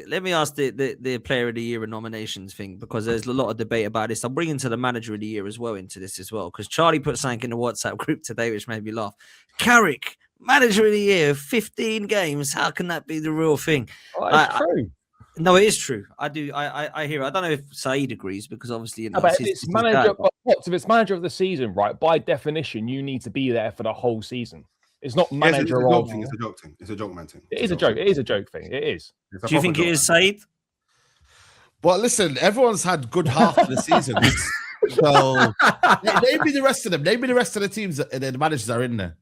let me ask the player of the year and nominations thing, because there's a lot of debate about this. I'm bringing to the manager of the year as well into this as well, because Charlie put something in the WhatsApp group today which made me laugh. Carrick, manager of the year, 15 games. How can that be the real thing? Oh, it's true. No, it is true. I do. I hear it. I don't know if Saeed agrees, because obviously, you know, but it's manager. If it's manager of the season, right? By definition, you need to be there for the whole season. It's not manager of. It's a joke thing. It's a joke man thing. It is a joke. It is a joke thing. It is. Do you think it is, Saeed? Well, listen, everyone's had good half of the season. So maybe the rest of them. Maybe the rest of the teams and the managers are in there.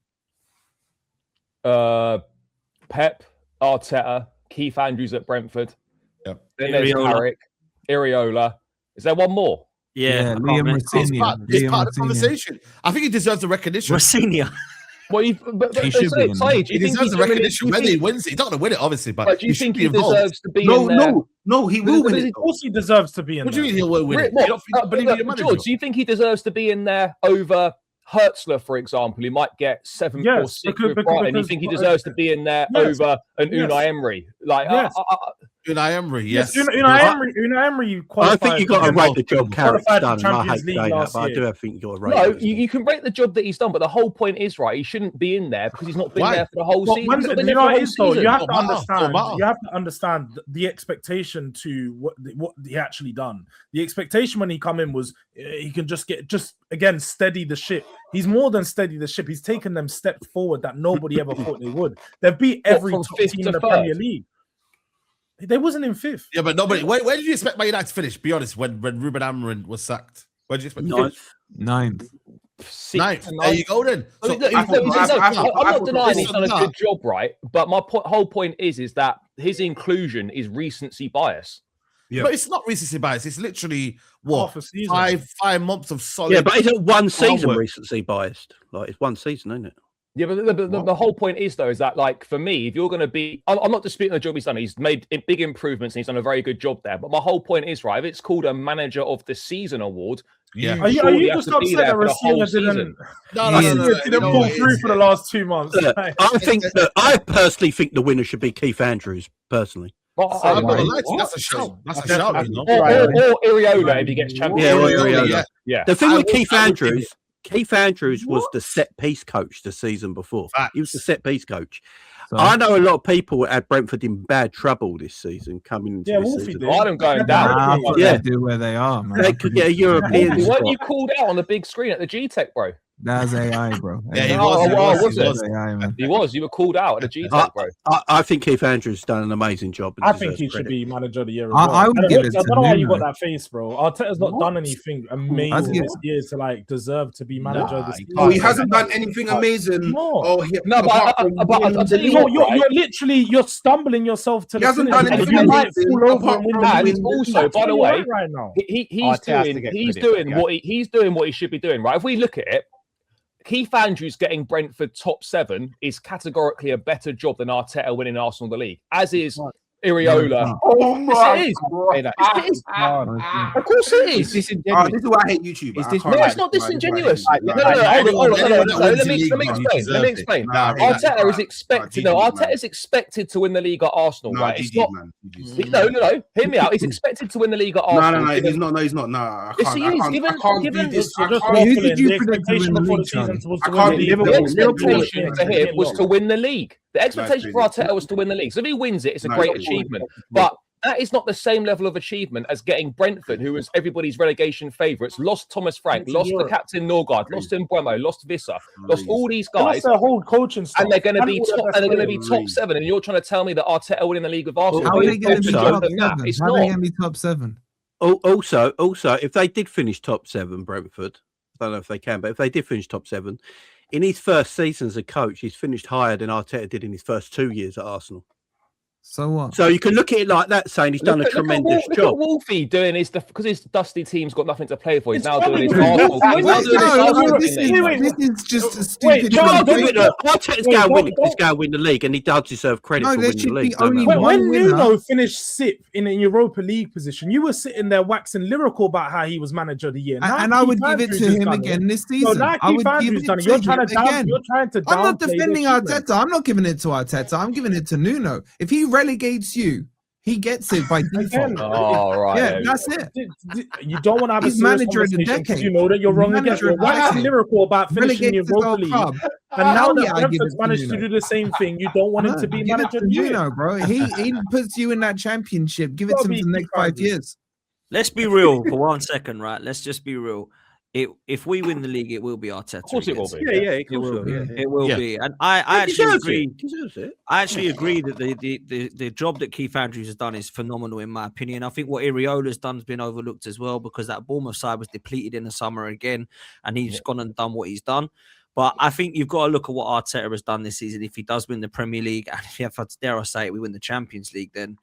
Pep, Arteta, Keith Andrews at Brentford. Yep. Then there's Carrick, Iriola. Is there one more? Yeah, Liam Rosenior. It's part of the conversation. I think he deserves the recognition. Rosenior. Well, he should be. He deserves the recognition whether he wins it. He's not going to win it, obviously, but do you think he deserves to be in there? No, he will win it. Of course, he deserves to be in there. What do you mean he will win it? George, do you think he deserves to be in there over Hertzler, for example? He might get 7 or 6 with Brighton. You think he deserves to be in there over an Unai Emery? Like, Unai Emery, yes. Unai Emery I think you got to rate the job Carrick's done. I hate saying that, but I do think you got to rate. No, you can rate the job that he's done, but the whole point is, right, he shouldn't be in there because he's not been there for the whole season. You have to understand. You have to understand the expectation to what he actually done. The expectation when he come in was he can just again steady the ship. He's more than steady the ship. He's taken them steps forward that nobody ever thought they would. They've beat every top team in the Premier League. They wasn't in 5th. Yeah, but nobody. Where did you expect Man United to finish? Be honest. When Ruben Amorim was sacked, where did you expect? 9th. 9th. There you go then. I'm not denying he's done a good job, right? But my whole point is that his inclusion is recency bias. Yeah. But it's not recency bias. It's literally what 5 months of solid. Yeah, but isn't one season recency biased? Like it's one season, isn't it? Yeah, but the whole point is, though, is that, like, for me, if you're going to be... I'm not disputing the job he's done. He's made big improvements and he's done a very good job there. But my whole point is, right, if it's called a Manager of the Season award... Yeah. Are you just upset that Rosenior didn't pull through for the last 2 months? I personally think the winner should be Keith Andrews, personally. That's a shout. That's a shout. Or Iriola if he gets champion. Yeah. The thing with Keith Andrews was the set piece coach the season before. He was the set piece coach. So, I know a lot of people at Brentford in bad trouble this season coming into this season. I don't going down. They do where they are, man. They could get a European spot. Weren't you called out on the big screen at the G-Tech, bro? That was AI, bro. Yeah, he was AI, man. He was. You were called out at the G-Tech, bro. I think Keith Andrews has done an amazing job. I think he should be manager of the year as well. I would give it to I don't know why you got that face, bro. Arteta's not done anything amazing this year to like deserve to be manager of this year. Oh, he hasn't done anything amazing. You're stumbling yourself to the finish. He hasn't done anything amazing. Also, by the way, he's doing what he should be doing, right? If we look at it, Keith Andrews getting Brentford top 7 is categorically a better job than Arteta winning Arsenal the league, as is Iriola. Oh my God. Of course it is. This is why I hate YouTube. It's not disingenuous. Hold on. Let me explain. Arteta is expected. Arteta is expected to win the league at Arsenal, right? It's not. No. Hear me out. He's expected to win the league at Arsenal. No, he's not. No, yes, he is. Given this. Who did you predict to win the league? The expectation for him was to win the league. The expectation for Arteta was to win the league. So if he wins it, it's a great achievement. But that is not the same level of achievement as getting Brentford, who was everybody's relegation favourites, lost Thomas Frank, lost the captain Norgard, lost Mbeumo, lost Visser, lost all these guys. That's their whole coaching staff. And they're going to be top 7. And you're trying to tell me that Arteta winning the league with Arsenal? How are they going to be top 7? It's not. How are they going to be top 7? Also, if they did finish top 7, Brentford, I don't know if they can, but if they did finish top 7, in his first season as a coach, he's finished higher than Arteta did in his first 2 years at Arsenal. So what? So you can look at it like that, saying he's done a tremendous job. Look at Wolfie doing his stuff because his dusty team's got nothing to play for. He's now doing his Arsenal. This is just a stupid. Arteta's going to win the league, and he does deserve credit for winning the league. When Nuno finished 6th in a Europa League position, you were sitting there waxing lyrical about how he was manager of the year, and I would give it to him again this season. I would give it to him again. I'm not defending Arteta. I'm not giving it to Arteta. I'm giving it to Nuno. If he relegates you, He gets it by default. Oh, right. Yeah, that's it. You don't want to have He's a serious manager of the conversation because decade. you know that you're wrong again. Manager of the Wax decade. lyrical about finishing your Relegates his Europa old League. club. And now Hell that yeah, I give Brentford's it to managed to Nuno. do the same thing, you don't want him to be Give it manager to of the year. Nuno, bro. He puts you in that championship. Give it to him for the next 5 years. Let's be real for 1 second, right? Let's just be real. If we win the league, it will be Arteta. Of course it will be. Yeah, It will be. It will Yeah. be. And I actually agree. Deserves it. I actually agree that the job that Keith Andrews has done is phenomenal, in my opinion. I think what Iriola's done has been overlooked as well, because that Bournemouth side was depleted in the summer again, and he's gone and done what he's done. But I think you've got to look at what Arteta has done this season. If he does win the Premier League, and if you have, dare I say it, we win the Champions League, then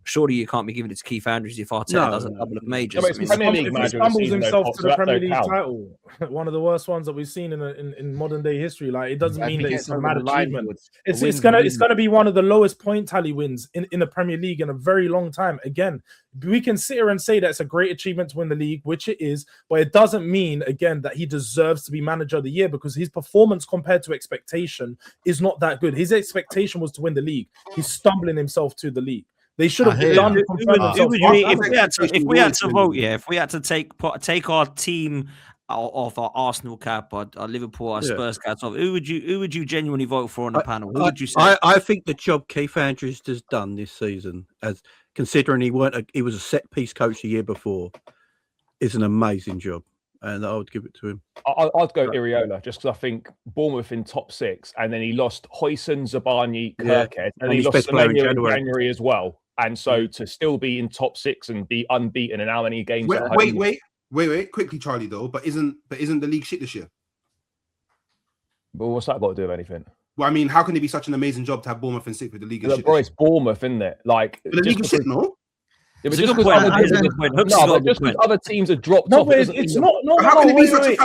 surely you can't be giving it to Keith Andrews if Arteta doesn't double the majors. If he stumbles himself to the Premier League title, one of the worst ones that we've seen in modern day history, like, it doesn't mean that it's a mad achievement. It's gonna be one of the lowest point tally wins in the Premier League in a very long time. Again, we can sit here and say that it's a great achievement to win the league, which it is, but it doesn't mean, again, that he deserves to be manager of the year, because his performance compared to expectation is not that good. His expectation was to win the league. He's stumbling himself to the league. They should have done. If we had to vote, if we had to take our team off our Arsenal cap, our Liverpool, our Spurs caps off, who would you genuinely vote for on the panel? Who would you say? I think the job Keith Andrews has done this season, as considering he was a set piece coach the year before, is an amazing job, and I would give it to him. I'd go Iriola, just because I think Bournemouth in top 6, and then he lost Huijsen, Zabani, Kirkhead, and he lost Semenyo in January as well. And so to still be in top 6 and be unbeaten in how many games? Wait, quickly, Charlie. Though, but isn't the league shit this year? But what's that got to do with anything? Well, I mean, how can it be such an amazing job to have Bournemouth in 6th with the league? Look, bro, it's Bournemouth, isn't it? Like, the league is shit, no? Yeah, but just because other teams have dropped off. It's not. How can it be such a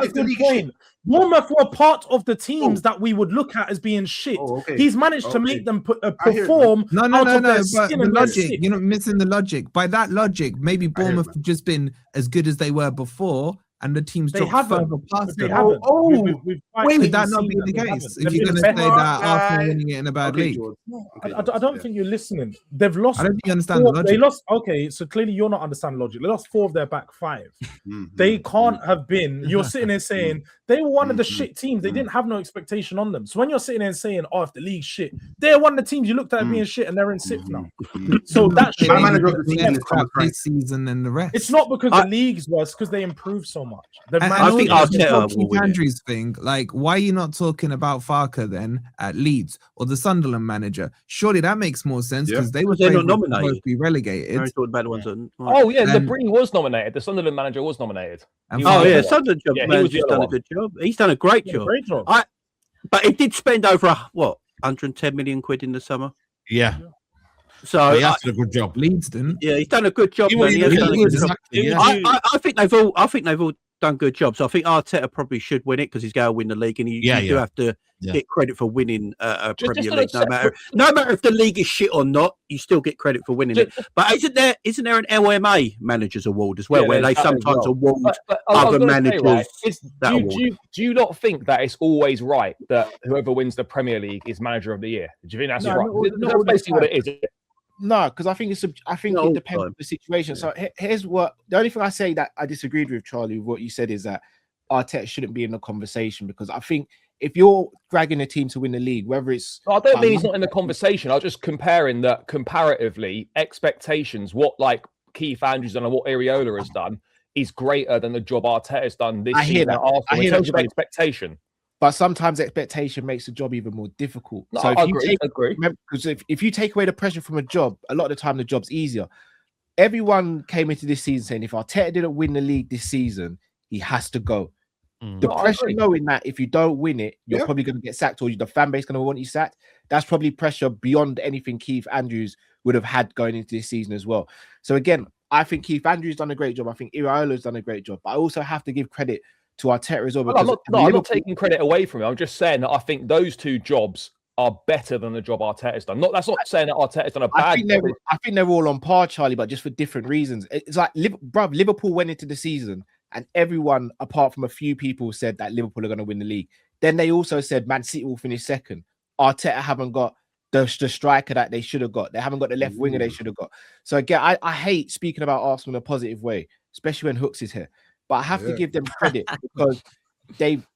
good point? Bournemouth were part of the teams that we would look at as being shit. He's managed to make them perform. No. But the logic, you're not missing the logic. By that logic, maybe Bournemouth have just been as good as they were before, and the teams dropped further past them. Would that not be the case? If you're going to say that Arsenal winning it in a bad league, I don't think you're listening. They've lost. I don't think you understand the logic. They lost. Okay, so clearly you're not understanding logic. They lost 4 of their back 5. They can't have been. You're sitting there saying they were one of the shit teams. They didn't have no expectation on them. So when you're sitting there saying, "Oh, if the league's shit," they're one of the teams you looked at being shit, and they're in 6th now. So that should be this season and the rest. It's not because the league's worse, because they improved so much. I think Arteta will win Andrews thing. Like, why are you not talking about Farker then at Leeds or the Sunderland manager? Surely that makes more sense, because they were not nominated to be relegated. Labrie was nominated. The Sunderland manager was nominated. Sunderland manager's done a good job. He's done a great job. But he did spend over 110 million quid in the summer. Yeah. So he has done a good job. Leeds didn't. Yeah, he's done a good job. I think they've all done good jobs. I think Arteta probably should win it, because he's going to win the league, and you do have to get credit for winning a Premier League. No matter if the league is shit or not, you still get credit for winning it. But isn't there an LMA managers award as well, where they sometimes award other managers? Do you not think that it's always right that whoever wins the Premier League is manager of the year? Do you think that's right? That's basically what it is. No, because I think it depends on the situation. So here's the only thing I say that I disagreed with, Charlie, with what you said, is that Arteta shouldn't be in the conversation, because I think if you're dragging a team to win the league, whether it's... I don't mean he's not in the conversation. I'm just comparing that comparatively expectations, what like Keith Andrews done and what Iriola has done is greater than the job Arteta has done this season at Arsenal in terms of expectation. But sometimes expectation makes the job even more difficult. No, so I agree. Because if you take away the pressure from a job, a lot of the time the job's easier. Everyone came into this season saying if Arteta didn't win the league this season, he has to go. The pressure knowing that if you don't win it, you're probably going to get sacked, or the fan base going to want you sacked. That's probably pressure beyond anything Keith Andrews would have had going into this season as well. So again, I think Keith Andrews done a great job. I think Iraola's done a great job. But I also have to give credit to Arteta as well. I'm not taking credit away from him. I'm just saying that I think those 2 jobs are better than the job Arteta's done. That's not saying that Arteta's done a bad job. I think they're all on par, Charlie, but just for different reasons. It's like, Liverpool went into the season and everyone, apart from a few people, said that Liverpool are going to win the league. Then they also said Man City will finish second. Arteta haven't got the striker that they should have got. They haven't got the left winger they should have got. So again, I hate speaking about Arsenal in a positive way, especially when Hooks is here. But I have to give them credit because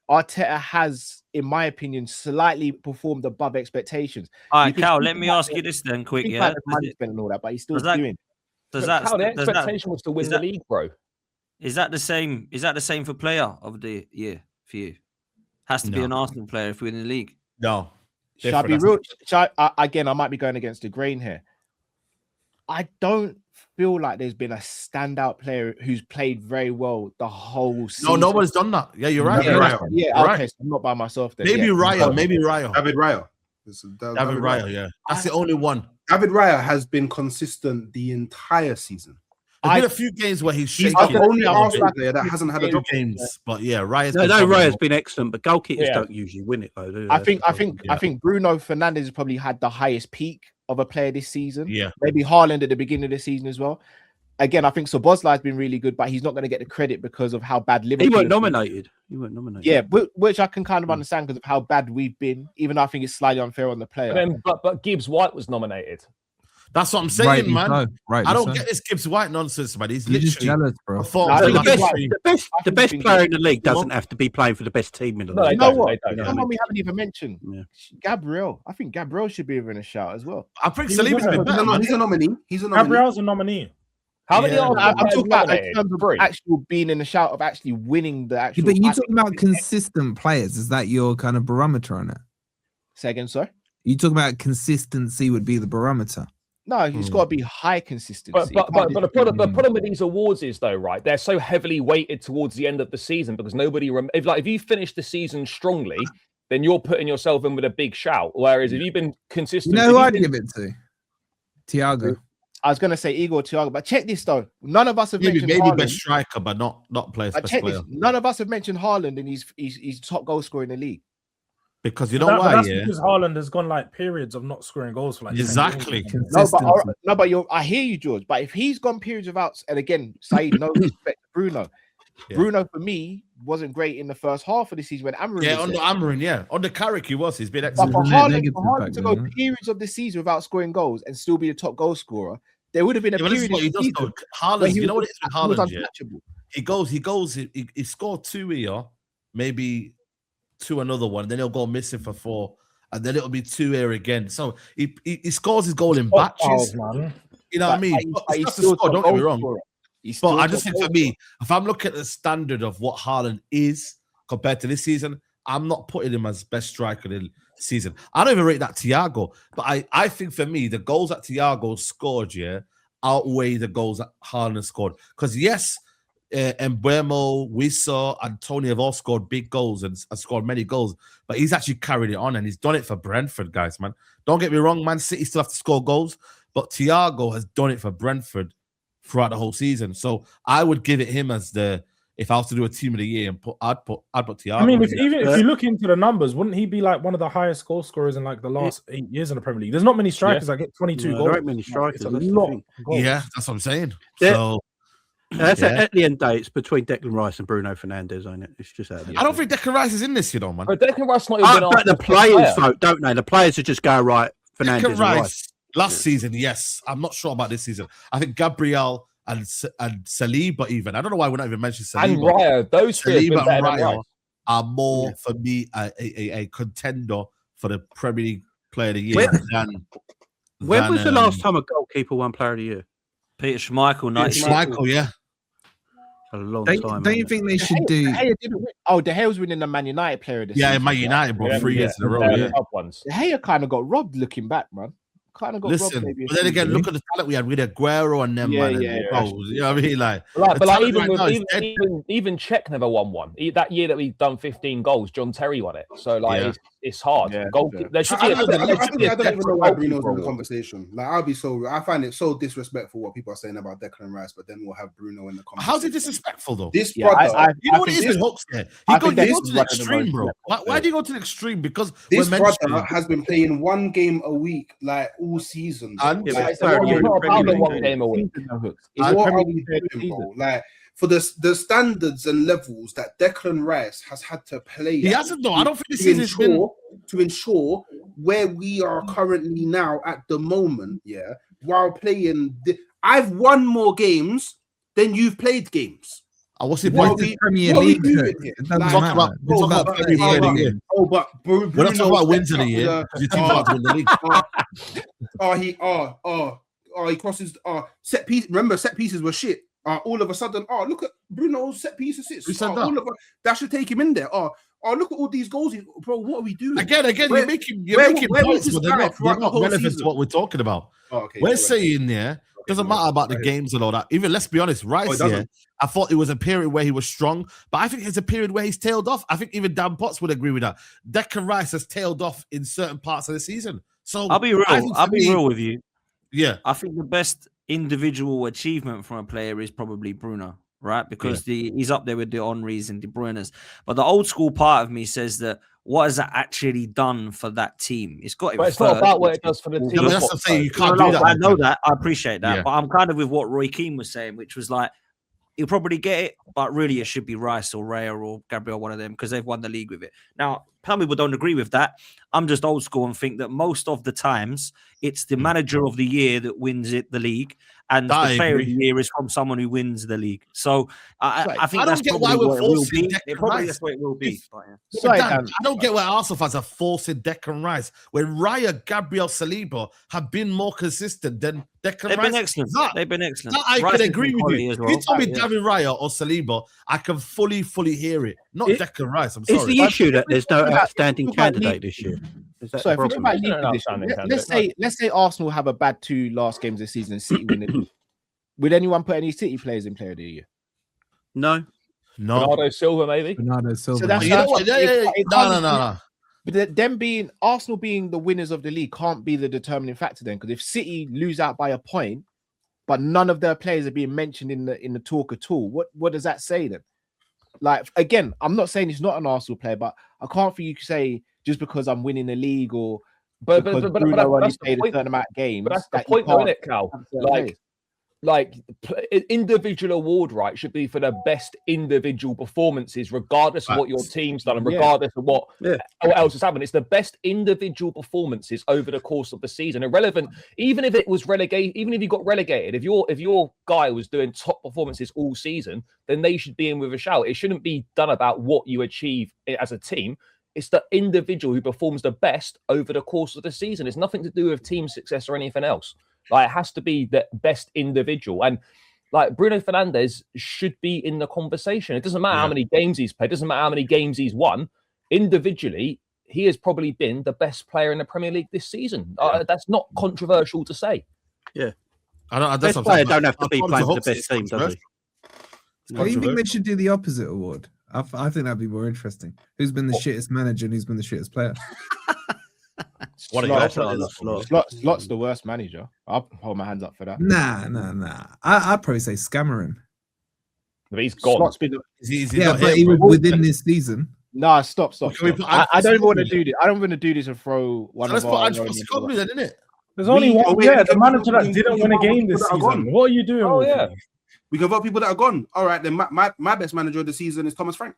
Arteta has, in my opinion, slightly performed above expectations. All right, Cal, let me ask you this then, quick. Yeah, and all that, but he's still doing. The expectation was to win the league, bro. Is that the same? Is that the same for player of the year for you? Has to be an Arsenal player if we win the league. No. Shall I be real? Again, I might be going against the grain here. I don't feel like there's been a standout player who's played very well the whole season. No one's done that. Yeah, you're right. Okay, so I'm not by myself then. Maybe Raya. David Raya. David Raya, yeah. That's the only one. David Raya has been consistent the entire season. There's been a few games where he's shaking. the only Arsenal player that hasn't had a drop games, but yeah, Raya's Raya's been excellent, but goalkeepers don't usually win it though. Do they? I think Bruno Fernandes has probably had the highest peak of a player this season. Yeah, maybe Haaland at the beginning of the season as well. Again, I think Szoboszlai has been really good, but he's not going to get the credit because of how bad Liverpool. He weren't nominated. Yeah, which I can kind of understand because of how bad we've been. Even though I think it's slightly unfair on the player. But Gibbs White was nominated. That's what I'm saying, man. Right, I don't get this Gibbs White nonsense, man. He's literally just jealous, bro. The best player in the league doesn't have to be playing for the best team in the league. You know what? Someone we haven't even mentioned. Yeah. Gabriel. I think Gabriel should be within a shout as well. I think Saliba's been better. He's a nominee. Gabriel's a nominee. How many are I'm talking about in terms of actual being in the shout of actually winning the actual. But you're talking about consistent players. Is that your kind of barometer on it? Say again, sir? You talking about consistency would be the barometer. No, it's got to be high consistency. But the problem with these awards is though, right? They're so heavily weighted towards the end of the season because nobody. If you finish the season strongly, then you're putting yourself in with a big shout. Whereas if you've been consistent, you know who I'd give it to? Thiago. I was going to say Igor Thiago, but check this though. None of us have mentioned Haaland. Best striker, but not player. None of us have mentioned Haaland, and he's top goal scorer in the league. Because you know why? That's because Haaland has gone like periods of not scoring goals for like exactly. But I hear you, George. But if he's gone periods without, and again, Saeed, no respect to Bruno. Yeah. Bruno for me wasn't great in the first half of the season when Amorim. Yeah, under Amorim, yeah, under Carrick he was. He's been excellent. But for Haaland to go periods of the season without scoring goals and still be the top goal scorer, there would have been a period. Haaland, you know what it is with Haaland? He goes. He scored 2 here, maybe 2 another one, then he'll go missing for 4, and then it'll be 2 here again. So he scores his goal in batches. You know what I mean? He's still don't get me wrong. But I just think for me, if I'm looking at the standard of what Haaland is compared to this season, I'm not putting him as best striker in the season. I don't even rate that Thiago, but I think for me, the goals that Thiago scored, outweigh the goals that Haaland scored. Because yes, Mbeumo, Wissa, and Tony have all scored big goals and scored many goals, but he's actually carried it on and he's done it for Brentford, guys, man. Don't get me wrong, Man City still have to score goals, but Thiago has done it for Brentford throughout the whole season. So I would give it him as if I was to do a team of the year and I'd put Thiago. I mean, if you look into the numbers, wouldn't he be like one of the highest goal scorers in like the last 8 years in the Premier League? There's not many strikers that get 22 goals. There aren't many strikers. Yeah, that's what I'm saying. Yeah. So at the end of the day, it's between Declan Rice and Bruno Fernandes, ain't it? It's just I don't think Declan Rice is in this, you know, man. But Declan Rice not even but the players vote, don't they? The players are just go right. Fernandes Declan Rice last season, yes. I'm not sure about this season. I think Gabriel and Saliba even. I don't know why we're not even mentioning Saliba. And Raya, those three are more for me a contender for the Premier League Player of the Year. When was the last time a goalkeeper won Player of the Year? Peter Schmeichel, yeah. A long time. Don't you think they should do? De Gea was winning the Man United Player of the Season. Yeah, Man United, bro, 3 years in a row. De Gea kind of got robbed looking back, man. Robbed. Maybe but then again, look at the talent we had with Aguero and them, man. You know what I mean? Like, even Czech never won one. That year that we done 15 goals, John Terry won it. So like, it's hard. I don't even know why Bruno's in the conversation. Like, I find it so disrespectful what people are saying about Declan Rice, but then we'll have Bruno in the conversation. How's it disrespectful though? This brother, you know what it is with Hooks there? He goes to the extreme, bro. Why do you go to the extreme? Because this brother has been playing 1 game a week, like all season. And what are we doing, bro? Like, for the standards and levels that Declan Rice has had to play. He hasn't though. I don't think this is to ensure where we are currently now at the moment. Yeah, while playing, I've won more games than you've played games. What's the point? Premier League. It doesn't matter. It's about Premier League. But Bruno, we're not talking about wins of the year. Your team about to win the league. He crosses set piece. Remember, set pieces were shit. All of a sudden, look at Bruno's set piece assists. That should take him in there. Look at all these goals, bro. What are we doing? Again, you're making points, but they're not relevant to what we're talking about. We're saying doesn't matter about the games and all that. Even let's be honest, Rice I thought it was a period where he was strong, but I think it's a period where he's tailed off. I think even Dan Potts would agree with that. Declan Rice has tailed off in certain parts of the season. So I'll be real with you. Yeah, I think the best individual achievement from a player is probably Bruno, right? Because he's up there with the Henrys and De Bruyne's. But the old school part of me says that what has that actually done for that team? It's got it. But it's not about what it does for the team. Yeah, that's what I'm saying. You can't do that. I know that. I appreciate that. Yeah. But I'm kind of with what Roy Keane was saying, which was like, he'll probably get it, but really it should be Rice or Raya or Gabriel, one of them, because they've won the league with it. Now, some people don't agree with that. I'm just old school and think that most of the times it's the manager of the year that wins the league, and the player of the year is from someone who wins the league. So I think that's probably what it will be. Probably that's what it will be. I don't get why Arsenal fans are forcing Declan Rice when Raya, Gabriel, Saliba have been more consistent than Declan Rice. They've been excellent. That I can agree with you. Well. If you told me David Raya or Saliba, I can fully hear it. Not Declan Rice. I'm sorry. It's the issue that there's no outstanding candidate this year. So if we talk about let's say Arsenal have a bad 2 last games this season and City win it. Would anyone put any City players in player of the year? No. Bernardo Silva, maybe. Bernardo Silva. So that's no. But them Arsenal being the winners of the league can't be the determining factor then, because if City lose out by a point, but none of their players are being mentioned in the talk at all, what does that say then? Like, again, I'm not saying he's not an Arsenal player, but I can't for you to say just because I'm winning the league or but Bruno only played a certain amount of games. But that's the point, though, isn't it, Cal? Like individual award right should be for the best individual performances, regardless of what your team's done and regardless of what else has happened. It's the best individual performances over the course of the season, irrelevant. Even if it was relegated, even if you got relegated, if your guy was doing top performances all season, then they should be in with a shout. It shouldn't be done about what you achieve as a team. It's the individual who performs the best over the course of the season. It's nothing to do with team success or anything else. Like, it has to be the best individual. And like Bruno Fernandes should be in the conversation. It doesn't matter how many games he's played. It doesn't matter how many games he's won. Individually, he has probably been the best player in the Premier League this season. That's not controversial to say. Yeah. Best player don't have to be playing for the best team, does he? Do you think they should do the opposite award? I think that'd be more interesting. Who's been the shittest manager and who's been the shittest player? Slot's the worst manager. I'll hold my hands up for that. Nah. I'd probably say Scammering. But he's gone. But he was within this season. Nah, stop. I don't want to do this. I don't want to do this and throw one of our... Let's put then, isn't it? There's only one. The manager that didn't win a game this season. What are you doing? Oh, yeah. We can vote people that are gone. All right, then my best manager of the season is Thomas Frank.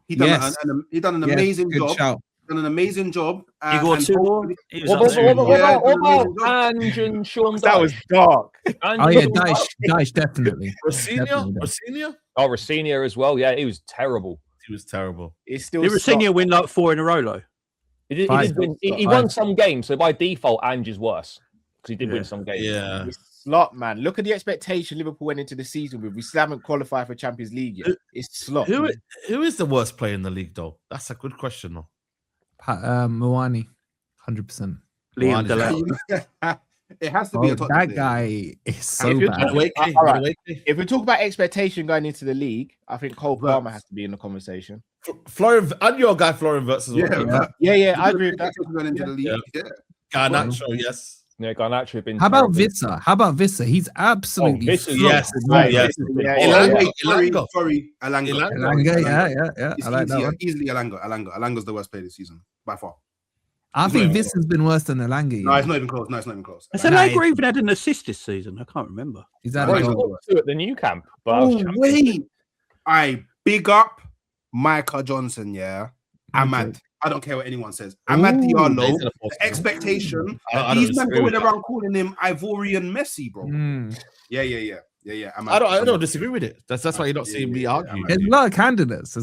He done an amazing job. Done an amazing job. He got 2 more. What about Ange and Sean Dyche? That was dark. Dyche definitely. Rosinha? Oh, Rosinha as well. Yeah, he was terrible. It's still. Did Rosinha win like 4 in a row though? He won some games, so by default, Ange is worse because he did win some games. Yeah. Slot, man. Look at the expectation Liverpool went into the season with. We still haven't qualified for Champions League yet. It's Slot. Who is the worst player in the league, though? That's a good question, though. Moani, 100%. Liam Delap. It has to be a top that player. Guy is so bad. Right. If we talk about expectation going into the league, I think Cole Palmer has to be in the conversation. Florian, and your guy Florian Wirtz as well. Yeah, I agree with that. Going into the league. Garnacho, yes. Yeah, Garnacho have been. How about Visser? He's absolutely yes. Elanga. Sorry, Elanga. Yeah. I like that one. Easily Elanga. Elanga's the worst player this season by far. I think this has been worse than Elanga. No, it's not even close. No, it's not even close. Has Elanga even had an assist this season? I can't remember. He's had two at the new camp. But wait. I big up Micah Johnson, yeah. Ahmad. I don't care what anyone says. Ahmad Diallo, the expectation. These men going around calling him Ivorian Messi, bro. Yeah. I don't disagree with it. That's why you're not seeing me argue. There's a lot of candidates.